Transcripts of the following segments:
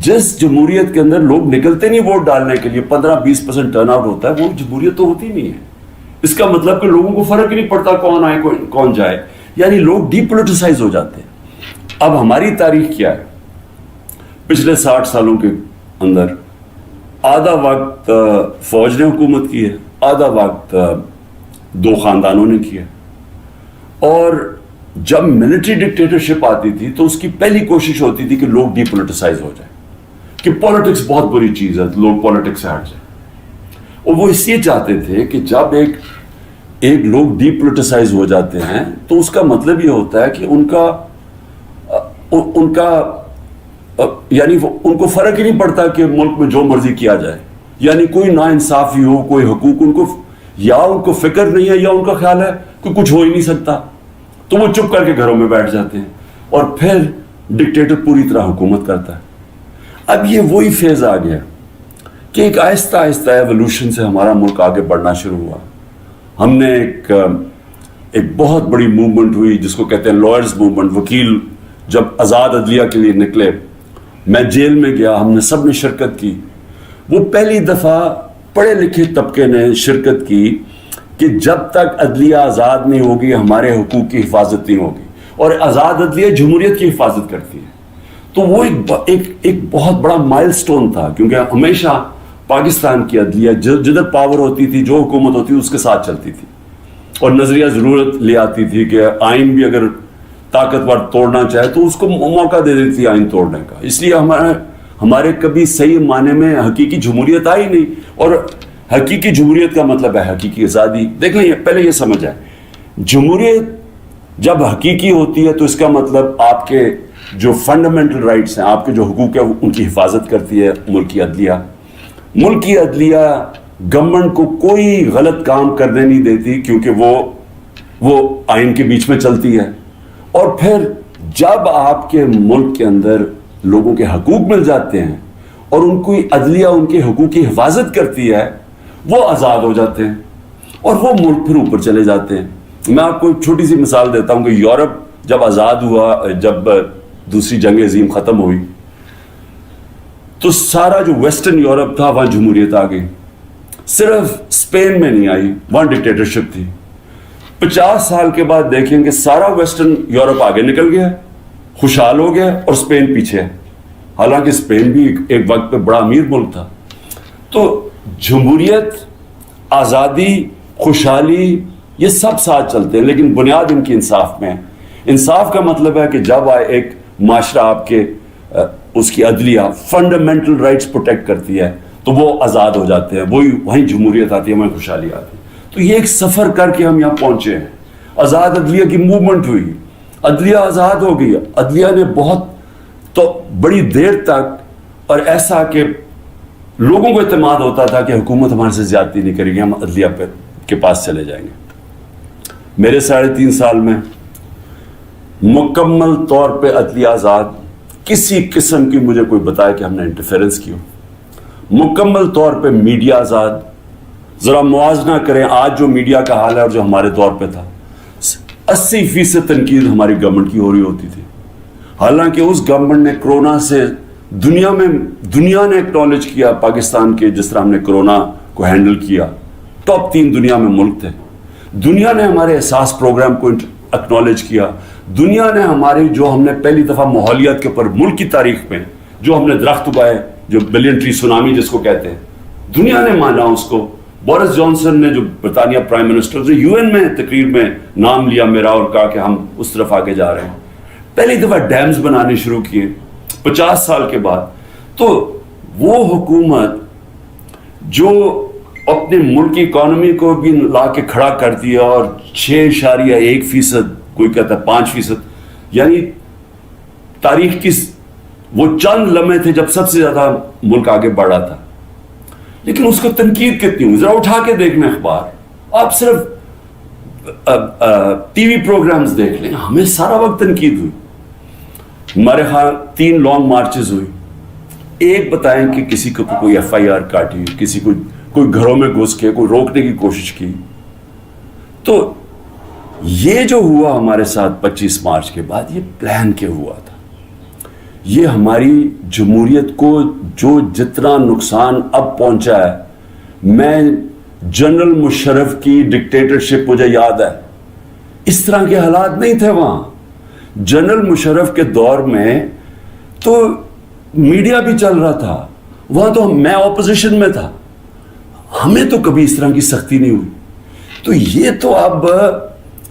جس جمہوریت کے اندر لوگ نکلتے نہیں ووٹ ڈالنے کے لیے, 15-20% ٹرن آؤٹ ہوتا ہے, وہ جمہوریت تو ہوتی نہیں ہے. اس کا مطلب کہ لوگوں کو فرق ہی نہیں پڑتا کون آئے کون جائے, یعنی لوگ ڈی پولیٹیسائز ہو جاتے ہیں. اب ہماری تاریخ کیا ہے؟ پچھلے 60 سالوں کے اندر آدھا وقت فوج نے حکومت کی ہے, آدھا وقت 2 خاندانوں نے کیا. اور جب ملٹری ڈکٹیٹرشپ آتی تھی تو اس کی پہلی کوشش ہوتی تھی کہ لوگ ڈی پولیٹیسائز ہو جائیں, کہ پولیٹکس بہت بری چیز ہے, لوگ پولیٹکس سے ہٹ جائیں. اور وہ اس لیے چاہتے تھے کہ جب ایک لوگ ڈی پولیٹیسائز ہو جاتے ہیں تو اس کا مطلب یہ ہوتا ہے کہ ان کا یعنی ان کو فرق ہی نہیں پڑتا کہ ملک میں جو مرضی کیا جائے, یعنی کوئی ناانصافی ہو, کوئی حقوق ان کو فکر نہیں ہے, یا ان کا خیال ہے کہ کچھ ہو ہی نہیں سکتا, تو وہ چپ کر کے گھروں میں بیٹھ جاتے ہیں اور پھر ڈکٹیٹر پوری طرح حکومت کرتا ہے. اب یہ وہی فیز آ گیا کہ ایک آہستہ آہستہ ایوولوشن سے ہمارا ملک آگے بڑھنا شروع ہوا. ہم نے ایک بہت بڑی موومنٹ ہوئی جس کو کہتے ہیں لائرز موومنٹ. وکیل جب آزاد عدلیہ کے لیے نکلے, میں جیل میں گیا, ہم نے سب نے شرکت کی. وہ پہلی دفعہ پڑھے لکھے طبقے نے شرکت کی کہ جب تک عدلیہ آزاد نہیں ہوگی ہمارے حقوق کی حفاظت نہیں ہوگی, اور آزاد عدلیہ جمہوریت کی حفاظت کرتی ہے. تو وہ ایک بہت بڑا مائل سٹون تھا, کیونکہ ہمیشہ پاکستان کی عدلیہ جدھر پاور ہوتی تھی, جو حکومت ہوتی تھی اس کے ساتھ چلتی تھی, اور نظریہ ضرورت لے آتی تھی کہ آئین بھی اگر طاقتور توڑنا چاہے تو اس کو موقع دے دیتی تھی آئین توڑنے کا. اس لیے ہمارے کبھی صحیح معنی میں حقیقی جمہوریت آئی نہیں. اور حقیقی جمہوریت کا مطلب ہے حقیقی آزادی. دیکھ لیں, پہلے یہ سمجھ آئے, جمہوریت جب حقیقی ہوتی ہے تو اس کا مطلب آپ کے جو فنڈامنٹل رائٹس ہیں, آپ کے جو حقوق ہیں, ان کی حفاظت کرتی ہے ملک کی عدلیہ. ملک کی عدلیہ گورنمنٹ کو کوئی غلط کام کرنے نہیں دیتی, کیونکہ وہ آئین کے بیچ میں چلتی ہے. اور پھر جب آپ کے ملک کے اندر لوگوں کے حقوق مل جاتے ہیں اور ان کو عدلیہ ان کے حقوق کی حفاظت کرتی ہے, وہ آزاد ہو جاتے ہیں اور وہ ملک پھر اوپر چلے جاتے ہیں. میں آپ کو ایک چھوٹی سی مثال دیتا ہوں کہ یورپ جب آزاد ہوا, جب دوسری جنگ عظیم ختم ہوئی, تو سارا جو ویسٹرن یورپ تھا وہاں جمہوریت آ گئی. صرف اسپین میں نہیں آئی, وہاں ڈکٹیٹرشپ تھی. 50 سال کے بعد دیکھیں کہ سارا ویسٹرن یورپ آگے نکل گیا, خوشحال ہو گیا, اور اسپین پیچھے ہے. حالانکہ اسپین بھی ایک وقت پہ بڑا امیر ملک تھا. تو جمہوریت, آزادی, خوشحالی, یہ سب ساتھ چلتے ہیں, لیکن بنیاد ان کی انصاف میں ہے. انصاف کا مطلب ہے کہ جب ایک معاشرہ آپ کے اس کی عدلیہ فنڈامنٹل رائٹس پروٹیکٹ کرتی ہے تو وہ آزاد ہو جاتے ہیں, وہیں جمہوریت آتی ہے, وہیں خوشحالی آتی ہے. تو یہ ایک سفر کر کے ہم یہاں پہنچے ہیں. آزاد عدلیہ کی موومنٹ ہوئی, عدلیہ آزاد ہو گئی. عدلیہ نے بہت تو بڑی دیر تک, اور ایسا کہ لوگوں کو اعتماد ہوتا تھا کہ حکومت ہمارے سے زیادتی نہیں کرے گی, ہم عدلیہ کے پاس چلے جائیں گے. میرے 3.5 سال میں مکمل طور پہ عدلیہ آزاد, کسی قسم کی مجھے کوئی بتائے کہ ہم نے انٹرفیرنس کی ہو. مکمل طور پہ میڈیا آزاد. ذرا موازنہ کریں آج جو میڈیا کا حال ہے اور جو ہمارے دور پہ تھا. 80% تنقید ہماری گورنمنٹ کی ہو رہی ہوتی تھی, حالانکہ اس گورنمنٹ نے کرونا سے دنیا نے ایکنالج کیا پاکستان کے, جس طرح ہم نے کرونا کو ہینڈل کیا. ٹاپ 3 دنیا میں ملک تھے. دنیا نے ہمارے احساس پروگرام کو ایکنالج کیا. دنیا نے ہمارے جو ہم نے پہلی دفعہ ماحولیات کے اوپر ملک کی تاریخ میں جو ہم نے درخت اگائے, جو بلین ٹری سونامی جس کو کہتے ہیں, دنیا نے مانا اس کو. بورس جانسن نے, جو برطانیہ پرائم منسٹر, جو یو این میں تقریر میں نام لیا میرا اور کہا کہ ہم اس طرف آگے جا رہے ہیں. پہلی دفعہ ڈیمز بنانے شروع کیے 50 سال کے بعد. تو وہ حکومت جو اپنے ملک کی اکانومی کو بھی لا کے کھڑا کرتی ہے, اور 6.1%, کوئی کہتا ہے 5%, یعنی تاریخ کی وہ چند لمحے تھے جب سب سے زیادہ ملک آگے بڑھا تھا. لیکن اس کو تنقید کتنی ہوئی, ذرا اٹھا کے دیکھنا اخبار, آپ صرف ٹی وی پروگرامز دیکھ لیں, ہمیں سارا وقت تنقید ہوئی. ہمارے خیال 3 لانگ مارچز ہوئی. ایک بتائیں کہ کسی کو کوئی FIR کاٹی, کسی کو کوئی گھروں میں گھس کے کوئی روکنے کی کوشش کی. تو یہ جو ہوا ہمارے ساتھ 25 مارچ کے بعد, یہ پلان کے ہوا تھا. یہ ہماری جمہوریت کو جو جتنا نقصان اب پہنچا ہے، میں جنرل مشرف کی ڈکٹیٹرشپ مجھے یاد ہے، اس طرح کے حالات نہیں تھے وہاں. جنرل مشرف کے دور میں تو میڈیا بھی چل رہا تھا، وہاں تو میں اپوزیشن میں تھا، ہمیں تو کبھی اس طرح کی سختی نہیں ہوئی. تو یہ تو اب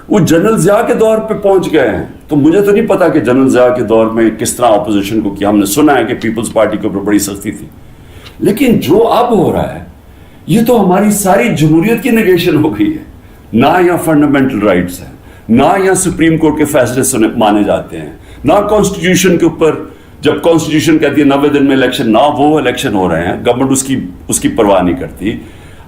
وہ جنرل ضیاء کے دور پہ پہنچ گئے ہیں. تو مجھے تو نہیں پتا کہ جنرل ضیاء کے دور میں کس طرح اپوزیشن کو کیا. ہم نے سنا ہے کہ پیپلز پارٹی کے اوپر بڑی سختی تھی، لیکن جو اب ہو رہا ہے یہ تو ہماری ساری جمہوریت کی نیگیشن ہو گئی ہے. نہ یہاں فنڈامنٹل رائٹس ہیں، نہ یہاں سپریم کورٹ کے فیصلے مانے جاتے ہیں، نہ کانسٹیٹیوشن کے اوپر جب کانسٹیٹیوشن کہتی ہے 90 دن میں الیکشن، نہ وہ الیکشن ہو رہے ہیں. گورنمنٹ اس کی پرواہ نہیں کرتی.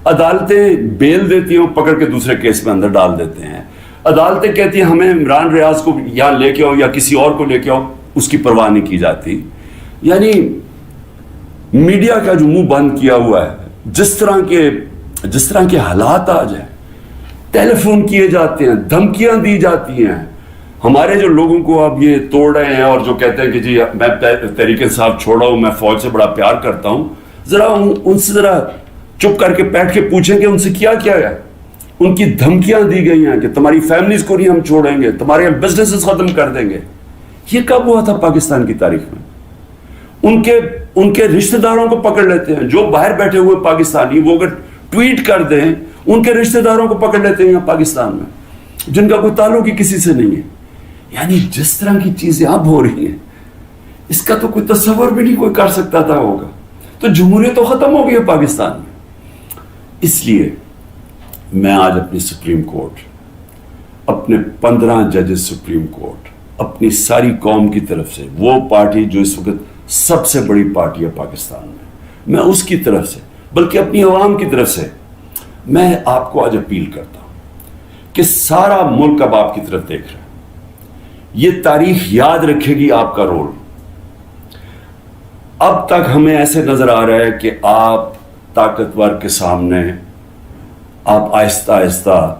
عدالتیں بیل دیتی ہیں، پکڑ کے دوسرے کیس میں اندر ڈال دیتے ہیں. عدالتیں کہتی ہیں ہمیں عمران ریاض کو یہاں لے کے آؤ یا کسی اور کو لے کے آؤ، اس کی پرواہ نہیں کی جاتی. یعنی میڈیا کا جو منہ بند کیا ہوا ہے، جس طرح کے حالات آ جائیں، ٹیلی فون کیے جاتے ہیں، دھمکیاں دی جاتی ہیں. ہمارے جو لوگوں کو اب یہ توڑ رہے ہیں اور جو کہتے ہیں کہ جی میں تحریک انصاف چھوڑا ہوں، میں فوج سے بڑا پیار کرتا ہوں، ذرا ان سے ذرا چپ کر کے بیٹھ کے پوچھیں کہ ان سے کیا کیا ہے. ان کی دھمکیاں دی گئی ہیں کہ تمہاری فیملیز کو نہیں ہم چھوڑیں گے، تمہارے بزنسز ختم کر دیں گے. یہ کب ہوا تھا پاکستان کی تاریخ میں؟ ان کے رشتہ داروں کو پکڑ لیتے ہیں، جو باہر بیٹھے ہوئے پاکستانی، وہ اگر ٹویٹ کر دیں ان کے رشتہ داروں کو پکڑ لیتے ہیں یہاں پاکستان میں، جن کا کوئی تعلق ہی کسی سے نہیں ہے. یعنی جس طرح کی چیزیں اب ہو رہی ہیں، اس کا تو کوئی تصور بھی نہیں کوئی کر سکتا تھا ہوگا. تو جمہوریت تو ختم ہو گئی ہے پاکستان میں. اس لیے میں آج اپنی سپریم کورٹ، اپنے 15 ججز سپریم کورٹ، اپنی ساری قوم کی طرف سے، وہ پارٹی جو اس وقت سب سے بڑی پارٹی ہے پاکستان میں اس کی طرف سے، بلکہ اپنی عوام کی طرف سے میں آپ کو آج اپیل کرتا ہوں کہ سارا ملک اب آپ کی طرف دیکھ رہا ہے. یہ تاریخ یاد رکھے گی آپ کا رول. اب تک ہمیں ایسے نظر آ رہا ہے کہ آپ طاقتور کے سامنے آپ آہستہ آہستہ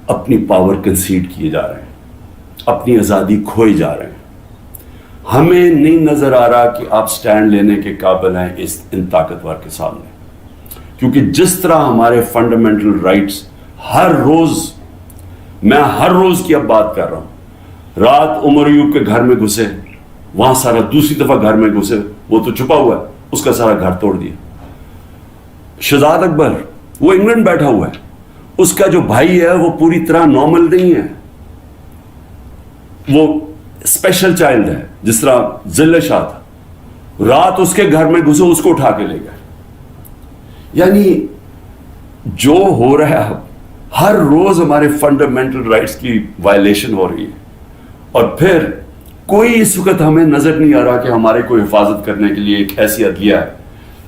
اپنی پاور کنسیڈ کیے جا رہے ہیں، اپنی آزادی کھوئے جا رہے ہیں. ہمیں نہیں نظر آ رہا کہ آپ سٹینڈ لینے کے قابل ہیں ان طاقتور کے سامنے. کیونکہ جس طرح ہمارے فنڈامنٹل رائٹس میں ہر روز کی اب بات کر رہا ہوں. رات عمر ایوب کے گھر میں گھسے، وہاں سارا دوسری دفعہ گھر میں گھسے، وہ تو چھپا ہوا ہے، اس کا سارا گھر توڑ دیا. شہزاد اکبر وہ انگلینڈ بیٹھا ہوا ہے، اس کا جو بھائی ہے وہ پوری طرح نارمل نہیں ہے، وہ اسپیشل چائلڈ ہے، جس طرح ذل شاہ تھا. رات اس کے گھر میں گھسے، اس کو اٹھا کے لے گئے. یعنی جو ہو رہا ہے اب، ہر روز ہمارے فنڈامنٹل رائٹس کی وائلیشن ہو رہی ہے. اور پھر کوئی اس وقت ہمیں نظر نہیں آ رہا کہ ہمارے کو حفاظت کرنے کے لیے ایک ایسی عدلیہ ہے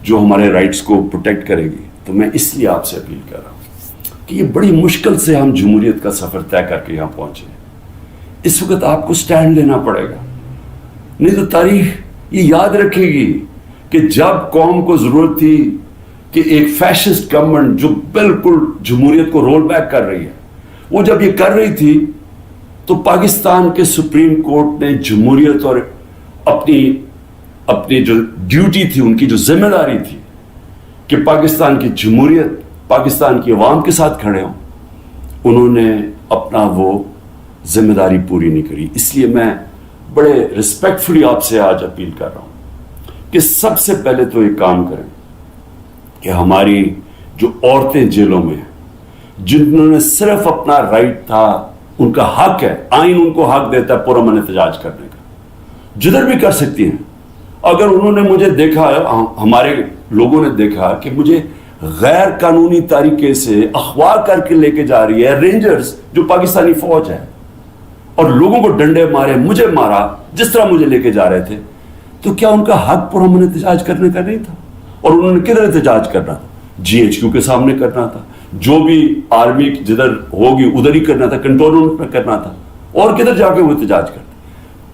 جو ہمارے رائٹس کو پروٹیکٹ کرے گی. تو میں اس لیے آپ سے اپیل کر رہا ہوں کہ یہ بڑی مشکل سے ہم جمہوریت کا سفر طے کر کے یہاں پہنچے. اس وقت آپ کو سٹینڈ لینا پڑے گا، نہیں تو تاریخ یہ یاد رکھے گی کہ جب قوم کو ضرورت تھی کہ ایک فیشسٹ گورنمنٹ جو بالکل جمہوریت کو رول بیک کر رہی ہے، وہ جب یہ کر رہی تھی تو پاکستان کے سپریم کورٹ نے جمہوریت اور اپنی جو ڈیوٹی تھی، ان کی جو ذمہ داری تھی کہ پاکستان کی جمہوریت پاکستان کی عوام کے ساتھ کھڑے ہوں، انہوں نے اپنا وہ ذمہ داری پوری نہیں کری. اس لیے میں بڑے ریسپیکٹفلی آپ سے آج اپیل کر رہا ہوں کہ سب سے پہلے تو ایک کام کریں کہ ہماری جو عورتیں جیلوں میں ہیں، جنہوں نے صرف اپنا رائٹ تھا، ان کا حق ہے، آئین ان کو حق دیتا ہے پرامن احتجاج کرنے کا، جدھر بھی کر سکتی ہیں. اگر انہوں نے مجھے دیکھا، ہمارے لوگوں نے دیکھا کہ مجھے غیر قانونی طریقے سے اغوا کر کے لے کے جا رہی ہے رینجرز جو پاکستانی فوج ہے، اور لوگوں کو ڈنڈے مارے، مجھے مارا جس طرح مجھے لے کے جا رہے تھے، تو کیا ان کا حق پرامن احتجاج کرنے کا نہیں تھا؟ اور انہوں نے کدھر احتجاج کرنا تھا؟ GHQ کے سامنے کرنا تھا، جو بھی آرمی جدھر ہوگی ادھر ہی کرنا تھا، کنٹرول روم میں کرنا تھا، اور کدھر جا کے وہ احتجاج کرتے.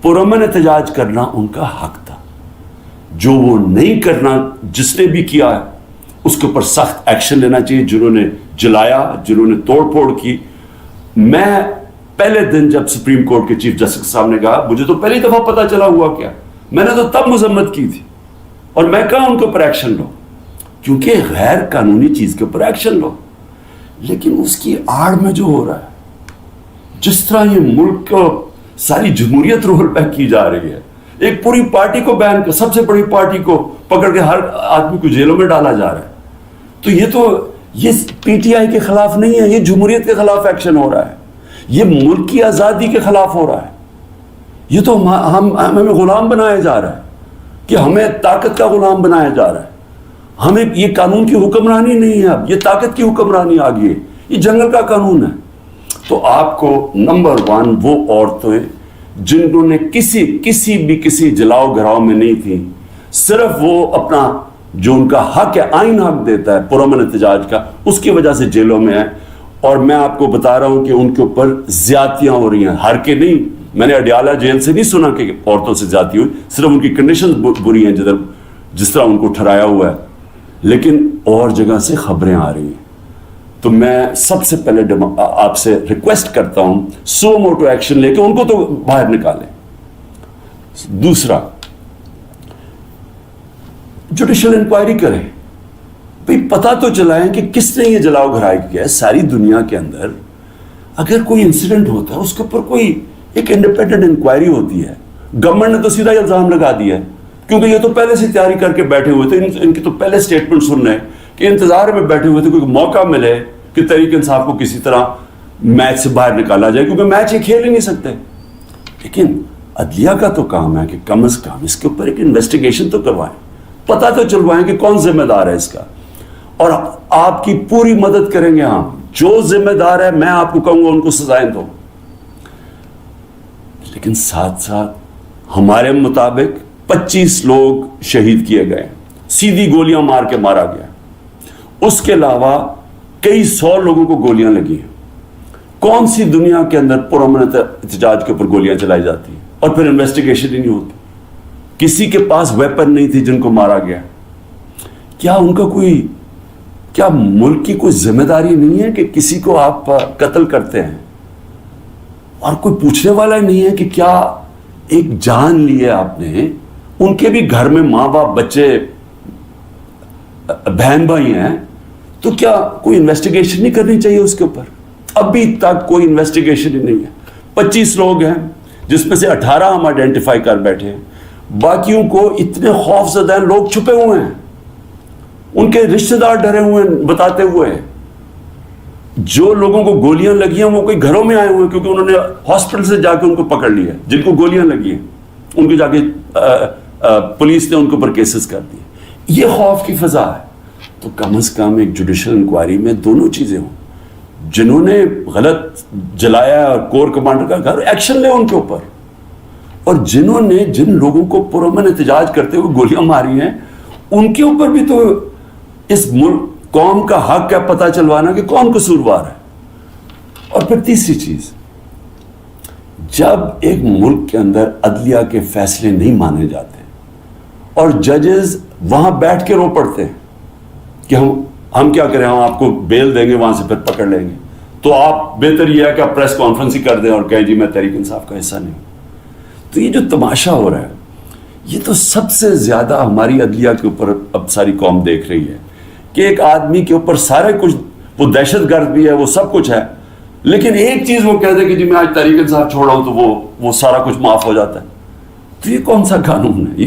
پرامن احتجاج کرنا ان کا حق تھا. جو وہ نہیں کرنا، جس نے بھی کیا ہے اس کے اوپر سخت ایکشن لینا چاہیے. جنہوں نے جلایا، جنہوں نے توڑ پھوڑ کی. میں پہلے دن جب سپریم کورٹ کے چیف جسٹس صاحب نے کہا، مجھے تو پہلی دفعہ پتا چلا ہوا کیا، میں نے تو تب مذمت کی تھی، اور میں کہا ان کے اوپر ایکشن لو، کیونکہ غیر قانونی چیز کے اوپر ایکشن لو. لیکن اس کی آڑ میں جو ہو رہا ہے، جس طرح یہ ملک کو ساری جمہوریت رول بیک کی جا رہی ہے، ایک پوری پارٹی کو بین کر، سب سے بڑی پارٹی کو پکڑ کے ہر آدمی کو جیلوں میں ڈالا جا رہا ہے. تو یہ پی ٹی آئی کے خلاف نہیں ہے، یہ جمہوریت کے خلاف ایکشن ہو رہا ہے، یہ ملک کی آزادی کے خلاف ہو رہا ہے. یہ تو ہمیں غلام بنایا جا رہا ہے، کہ ہمیں طاقت کا غلام بنایا جا رہا ہے. ہمیں یہ قانون کی حکمرانی نہیں ہے، اب یہ طاقت کی حکمرانی آ گئی ہے، یہ جنگل کا قانون ہے. تو آپ کو نمبر 1 وہ عورتیں جنہوں نے کسی جلاؤ گھراؤ میں نہیں تھی، صرف وہ اپنا جو ان کا حق ہے، آئین حق دیتا ہے پرامن احتجاج کا، اس کی وجہ سے جیلوں میں ہیں. اور میں آپ کو بتا رہا ہوں کہ ان کے اوپر زیادتیاں ہو رہی ہیں، ہر کے نہیں. میں نے اڈیالہ جیل سے نہیں سنا کہ عورتوں سے زیادتی ہوئی، صرف ان کی کنڈیشنز بری ہیں جس طرح ان کو ٹھہرایا ہوا ہے، لیکن اور جگہ سے خبریں آ رہی ہیں. تو میں سب سے پہلے آپ سے ریکویسٹ کرتا ہوں، سو موٹو ایکشن لے کے ان کو تو باہر نکالیں. دوسرا، جوڈیشل انکوائری کریں، بھئی پتہ تو چلائیں کہ کس نے یہ جلاؤ گھرائی کیا ہے. ساری دنیا کے اندر اگر کوئی انسیڈنٹ ہوتا ہے، اس کے اوپر کوئی ایک انڈیپینڈنٹ انکوائری ہوتی ہے. گورنمنٹ نے تو سیدھا الزام لگا دیا ہے، کیونکہ یہ تو پہلے سے تیاری کر کے بیٹھے ہوئے تھے. ان کی تو پہلے سٹیٹمنٹ سن رہے ہیں کہ انتظار میں بیٹھے ہوئے تھے کوئی موقع ملے کہ تحریک انصاف کو کسی طرح میچ سے باہر نکالا جائے، کیونکہ میچ یہ کھیل ہی نہیں سکتے. لیکن عدلیہ کا تو کام ہے کہ کم از کم اس کے اوپر ایک انویسٹیگیشن تو کروائیں، پتہ تو چلوائیں کہ کون ذمہ دار ہے اس کا. اور آپ کی پوری مدد کریں گے ہم. جو ذمہ دار ہے میں آپ کو کہوں گا ان کو سزائیں دو. لیکن ساتھ ساتھ ہمارے مطابق 25 لوگ شہید کیے گئے، سیدھی گولیاں مار کے مارا گیا. اس کے علاوہ کئی 100 لوگوں کو گولیاں لگی ہیں. کون سی دنیا کے اندر پرامن احتجاج کے اوپر گولیاں چلائی جاتی ہیں اور پھر انویسٹیگیشن ہی نہیں ہوتی؟ کسی کے پاس ویپن نہیں تھی جن کو مارا گیا. کیا ان کا کیا ملک کی کوئی ذمہ داری نہیں ہے کہ کسی کو آپ قتل کرتے ہیں اور کوئی پوچھنے والا نہیں ہے کہ کیا ایک جان لی ہے آپ نے؟ ان کے بھی گھر میں ماں باپ، بچے، بہن بھائی ہیں، تو کیا کوئی انویسٹیگیشن نہیں کرنی چاہیے اس کے اوپر؟ ابھی تک کوئی انویسٹیگیشن ہی نہیں ہے. 25 لوگ ہیں جس میں سے 18 ہم آئیڈینٹیفائی کر بیٹھے ہیں، باقیوں کو اتنے خوف زدہ ہیں، لوگ چھپے ہوئے ہیں، ان کے رشتہ دار ڈرے ہوئے ہیں بتاتے ہوئے. جو لوگوں کو گولیاں لگی ہیں وہ کوئی گھروں میں آئے ہوئے ہیں، کیونکہ انہوں نے ہاسپٹل سے جا کے ان کو پکڑ لیا. جن کو گولیاں لگی ہیں ان کو جا کے پولیس نے ان کے اوپر کیسز کر دیے. یہ خوف کی فضا ہے. تو کم از کم ایک جوڈیشل انکوائری میں دونوں چیزیں ہوں. جنہوں نے غلط جلایا اور کور کمانڈر کا گھر، ایکشن لے ان کے اوپر. اور جنہوں نے جن لوگوں کو پرامن احتجاج کرتے ہوئے گولیاں ماری ہیں، ان کے اوپر بھی تو اس ملک قوم کا حق ہے پتہ چلوانا کہ کون قصوروار ہے. اور پھر تیسری چیز، جب ایک ملک کے اندر عدلیہ کے فیصلے نہیں مانے جاتے اور ججز وہاں بیٹھ کے رو پڑتے ہیں کہ ہم کیا کریں، ہم آپ کو بیل دیں گے، وہاں سے پھر پکڑ لیں گے، تو آپ بہتر یہ ہے کہ آپ پریس کانفرنس ہی کر دیں اور کہیں جی میں تحریک انصاف کا حصہ نہیں ہوں. تو یہ جو تماشا ہو رہا ہے، یہ تو سب سے زیادہ ہماری عدلیہ کے اوپر اب ساری قوم دیکھ رہی ہے کہ ایک آدمی کے اوپر سارے کچھ، وہ دہشت گرد بھی ہے، وہ سب کچھ ہے، لیکن ایک چیز وہ کہہ دے کہ جی میں آج تحریک انصاف چھوڑ رہا ہوں تو وہ سارا کچھ معاف ہو جاتا ہے. تو یہ کون سا قانون ہے؟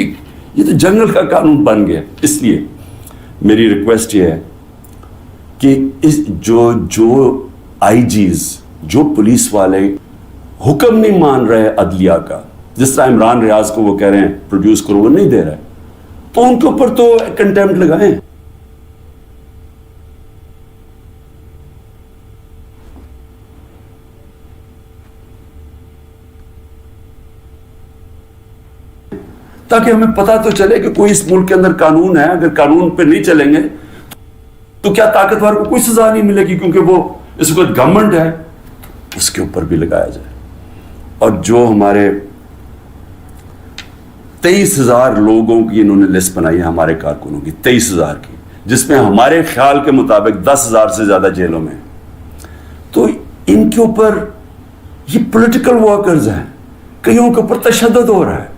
یہ تو جنگل کا قانون بن گیا. اس لیے میری ریکویسٹ یہ ہے کہ جو آئی جیز، جو پولیس والے حکم نہیں مان رہے عدلیہ کا، جس طرح عمران ریاض کو وہ کہہ رہے ہیں پروڈیوس کرو، وہ نہیں دے رہے، تو ان کے اوپر تو کنٹیمپٹ لگائیں. تاکہ ہمیں پتہ تو چلے کہ کوئی اس ملک کے اندر قانون ہے. اگر قانون پہ نہیں چلیں گے تو کیا طاقتور کو کوئی سزا نہیں ملے گی، کیونکہ وہ اس وقت گورنمنٹ ہے. اس کے اوپر بھی لگایا جائے. اور جو ہمارے 23,000 لوگوں کی انہوں نے لسٹ بنائی ہے ہمارے کارکنوں کی، 23,000 کی، جس میں ہمارے خیال کے مطابق 10,000 سے زیادہ جیلوں میں. تو ان کے اوپر یہ پولیٹیکل ورکرز ہیں، کئیوں کے اوپر تشدد ہو رہا ہے.